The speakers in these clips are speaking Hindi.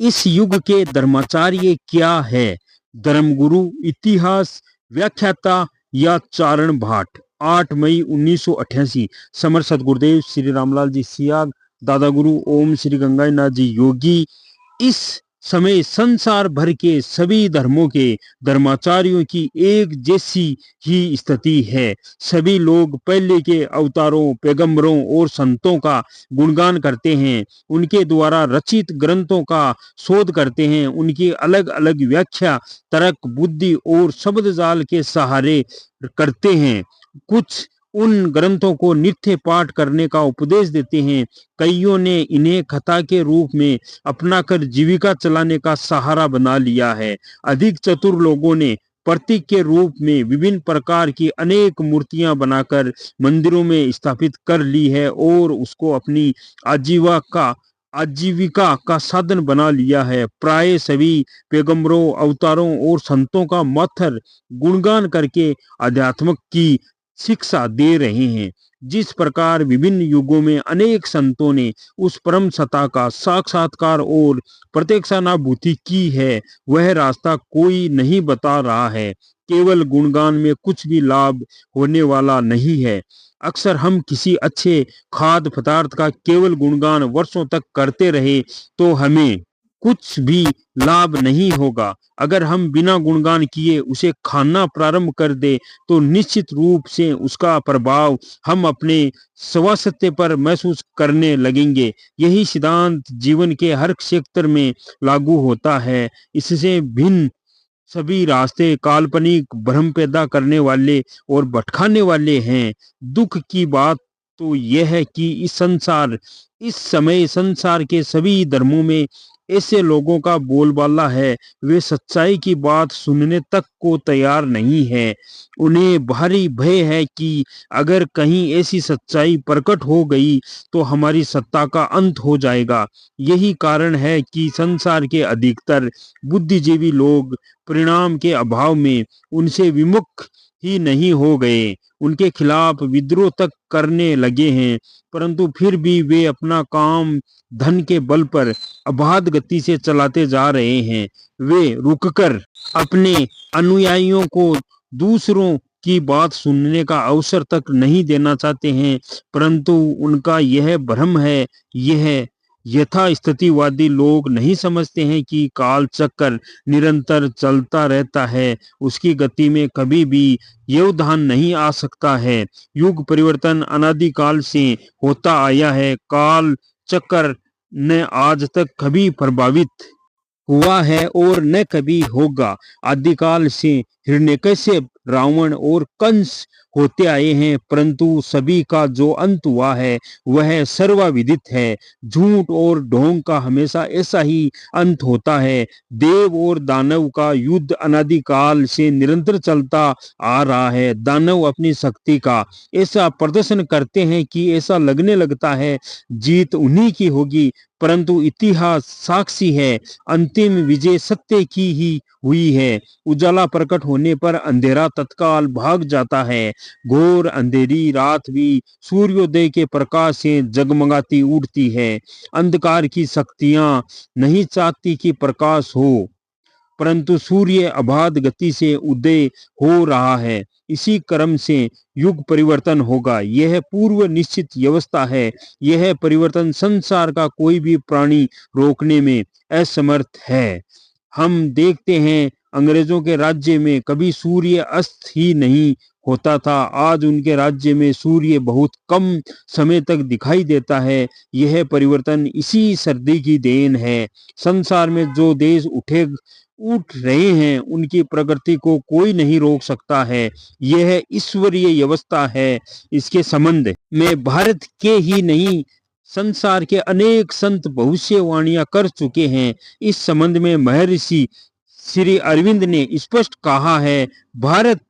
इस युग के धर्माचार्य क्या है? धर्मगुरु, इतिहास व्याख्याता या चारण भाट? 8 मई 1988। समर सदगुरुदेव श्री रामलाल जी सियाग, दादा गुरु ओम श्री गंगानाथ जी योगी। इस समय संसार भर के सभी धर्मों के धर्माचार्यों की एक जैसी ही स्थिति है। सभी लोग पहले के अवतारों, पैगंबरों और संतों का गुणगान करते हैं, उनके द्वारा रचित ग्रंथों का शोध करते हैं, उनकी अलग अलग व्याख्या तर्क, बुद्धि और शब्द जाल के सहारे करते हैं। कुछ उन ग्रंथों को नित्य पाठ करने का उपदेश देते हैं। कईयों ने इन्हें कथा के रूप में अपनाकर जीविका चलाने का सहारा बना लिया है। अधिक चतुर लोगों ने प्रतीक के रूप में विभिन्न प्रकार की अनेक मूर्तियां बनाकर मंदिरों में स्थापित कर ली है और उसको अपनी आजीविका का साधन बना लिया है। प्राय सभी पैगंबरों, अवतारों और संतों का मत्थर गुणगान करके अध्यात्म की शिक्षा दे रहे हैं। जिस प्रकार विभिन्न युगों में अनेक संतों ने उस परम सत्ता का साक्षात्कार और प्रत्यक्षानुभूति की है, वह रास्ता कोई नहीं बता रहा है। केवल गुणगान में कुछ भी लाभ होने वाला नहीं है। अक्सर हम किसी अच्छे खाद्य पदार्थ का केवल गुणगान वर्षों तक करते रहे तो हमें कुछ भी लाभ नहीं होगा। अगर हम बिना गुणगान किए उसे खाना प्रारंभ कर दे तो निश्चित रूप से उसका प्रभाव हम अपने स्वास्थ्य पर महसूस करने लगेंगे। यही सिद्धांत जीवन के हर क्षेत्र में लागू होता है। इससे भिन्न सभी रास्ते काल्पनिक, भ्रम पैदा करने वाले और भटकाने वाले हैं। दुख की बात तो यह है कि इस समय संसार के सभी धर्मों में ऐसे लोगों का बोलबाला है, वे सच्चाई की बात सुनने तक को तैयार नहीं है। उन्हें भारी भय है कि अगर कहीं ऐसी सच्चाई प्रकट हो गई तो हमारी सत्ता का अंत हो जाएगा। यही कारण है कि संसार के अधिकतर बुद्धिजीवी लोग परिणाम के अभाव में उनसे विमुख ही नहीं हो गए, उनके खिलाफ विद्रोह तक करने लगे हैं, परंतु फिर भी वे अपना काम धन के बल पर अबाध गति से चलाते जा रहे हैं। वे रुककर अपने अनुयायियों को दूसरों की बात सुनने का अवसर तक नहीं देना चाहते हैं, परंतु उनका यह भ्रम है। यह यथास्थितिवादी लोग नहीं समझते हैं कि काल चक्र निरंतर चलता रहता है, उसकी गति में कभी भी व्यवधान नहीं आ सकता है। युग परिवर्तन अनादिकाल से होता आया है। काल चक्र ने आज तक कभी प्रभावित हुआ है और न कभी होगा। आदिकाल से हिरण्यकश्यप, रावण और कंस होते आए हैं, परंतु सभी का जो अंत हुआ है वह सर्वविदित है। झूठ और ढोंग का हमेशा ऐसा ही अंत होता है। देव और दानव का युद्ध अनादिकाल से निरंतर चलता आ रहा है। दानव अपनी शक्ति का ऐसा प्रदर्शन करते हैं कि ऐसा लगने लगता है जीत उन्हीं की होगी, परंतु इतिहास साक्षी है, अंतिम विजय सत्य की ही हुई है। उजाला प्रकट होने पर अंधेरा तत्काल भाग जाता है। घोर अंधेरी रात भी सूर्योदय के प्रकाश से जगमगाती उठती है। अंधकार की शक्तियां नहीं चाहती कि प्रकाश हो, परंतु सूर्य अबाध गति से उदय हो रहा है। इसी क्रम से युग परिवर्तन होगा। यह पूर्व निश्चित व्यवस्था है। यह परिवर्तन संसार का कोई भी प्राणी रोकने में असमर्थ है। हम देखते हैं अंग्रेजों के राज्य में कभी सूर्य अस्त ही नहीं होता था। आज उनके राज्य में सूर्य बहुत कम समय तक दिखाई देता है। यह परिवर्तन इसी सर्दी की देन है। संसार में जो देश उठ रहे हैं उनकी प्रगति को कोई नहीं रोक सकता है। यह ईश्वरीय व्यवस्था है। इसके संबंध में भारत के ही नहीं, संसार के अनेक संत भविष्यवाणियां कर चुके हैं। इस संबंध में महर्षि श्री अरविंद ने स्पष्ट कहा है, भारत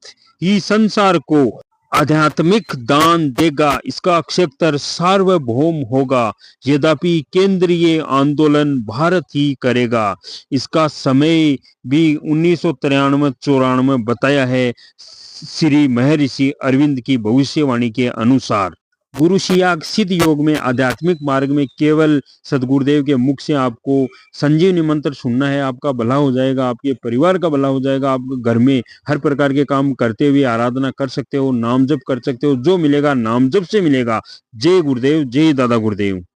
ही संसार को आध्यात्मिक दान देगा, इसका क्षेत्र सार्वभौम होगा। यद्यपि केंद्रीय आंदोलन भारत ही करेगा। इसका समय भी 1993-94 बताया है श्री महर्षि अरविंद की भविष्यवाणी के अनुसार। गुरु शियाग सिद्ध योग में आध्यात्मिक मार्ग में केवल सदगुरुदेव के मुख से आपको संजीवनी मंत्र सुनना है। आपका भला हो जाएगा, आपके परिवार का भला हो जाएगा। आप घर में हर प्रकार के काम करते हुए आराधना कर सकते हो, नाम जप कर सकते हो। जो मिलेगा नाम जप से मिलेगा। जय गुरुदेव, जय दादा गुरुदेव।